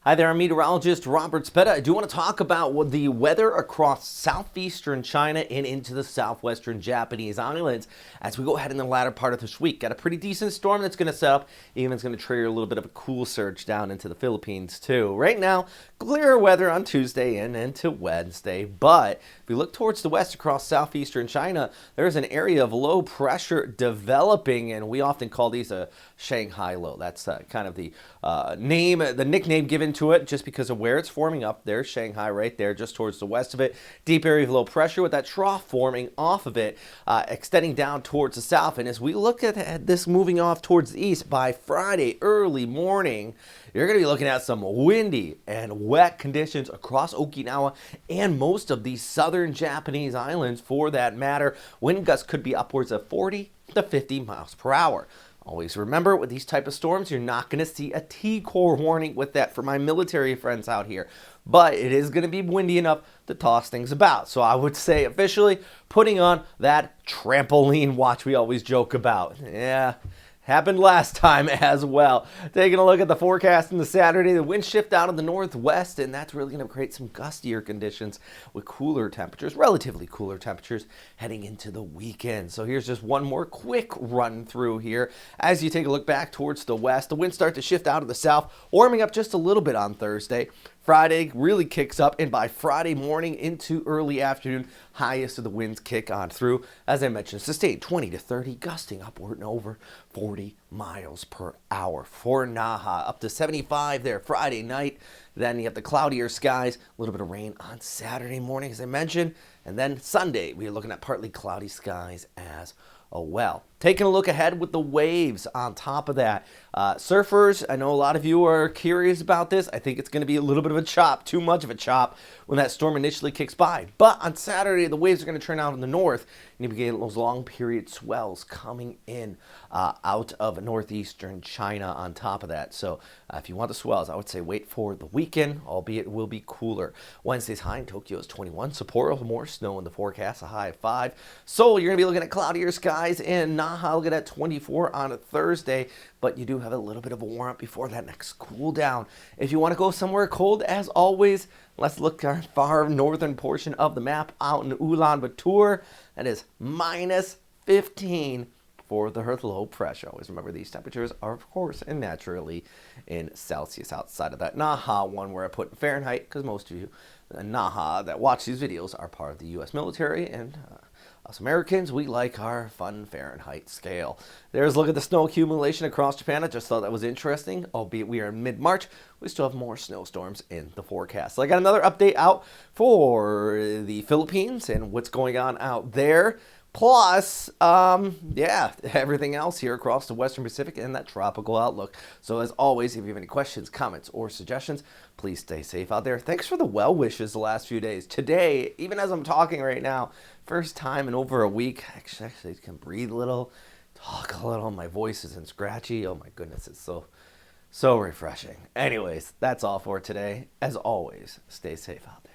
Hi there, I'm meteorologist Robert Spetta. I do want to talk about the weather across southeastern China and into the southwestern Japanese islands as we go ahead in the latter part of this week. Got a pretty decent storm that's going to set up, even it's going to trigger a little bit of a cool surge down into the Philippines too. Right now, clear weather on Tuesday and into Wednesday, but if we look towards the west across southeastern China, there's an area of low pressure developing, and we often call these a Shanghai low. That's kind of the nickname given to it just because of where it's forming up. There's Shanghai right there just towards the west of it. Deep area of low pressure with that trough forming off of it, extending down towards the south. And as we look at this moving off towards the east, by Friday early morning, you're going to be looking at some windy and wet conditions across Okinawa and most of the southern Japanese islands for that matter. Wind gusts could be upwards of 40 to 50 miles per hour. Always remember, with these type of storms, you're not going to see a T-core warning with that for my military friends out here. But it is going to be windy enough to toss things about. So I would say officially putting on that trampoline watch we always joke about. Yeah, happened last time as well. Taking a look at the forecast in the Saturday, the wind shift out of the northwest, and that's really going to create some gustier conditions with cooler temperatures, relatively cooler temperatures heading into the weekend. So here's just one more quick run through here. As you take a look back towards the west, the winds start to shift out of the south, warming up just a little bit on Thursday. Friday really kicks up, and by Friday morning into early afternoon, highest of the winds kick on through. As I mentioned, sustained 20 to 30, gusting upward and over 40 miles per hour. For Naha, up to 75 there Friday night. Then you have the cloudier skies, a little bit of rain on Saturday morning, as I mentioned. And then Sunday, we're looking at partly cloudy skies as well. Taking a look ahead with the waves on top of that. Surfers, I know a lot of you are curious about this. I think it's going to be a little bit of a chop, too much of a chop when that storm initially kicks by. But on Saturday, the waves are going to turn out in the north, and you begin those long period swells coming in out of northeastern China on top of that. So if you want the swells, I would say wait for the weekend, albeit it will be cooler. Wednesday's high in Tokyo is 21. Sapporo, more snow in the forecast, a high of 5. Seoul, you're going to be looking at cloudier skies, and Naha, look at that 24 on a Thursday, but you do have a little bit of a warm up before that next cool down. If you want to go somewhere cold, as always, let's look at our far northern portion of the map out in Ulaanbaatar. That is minus 15 for the Earth low pressure. Always remember these temperatures are, of course, and naturally in Celsius. Outside of that Naha one where I put in Fahrenheit, because most of you Naha that watch these videos are part of the U.S. military, and us Americans, we like our fun Fahrenheit scale. There's a look at the snow accumulation across Japan. I just thought that was interesting. Albeit we are in mid-March, we still have more snowstorms in the forecast. So I got another update out for the Philippines and what's going on out there. Plus, everything else here across the Western Pacific and that tropical outlook. So as always, if you have any questions, comments, or suggestions, please stay safe out there. Thanks for the well wishes the last few days. Today, even as I'm talking right now, first time in over a week, actually I can breathe a little, talk a little. My voice isn't scratchy. Oh my goodness, it's so refreshing. Anyways, that's all for today. As always, stay safe out there.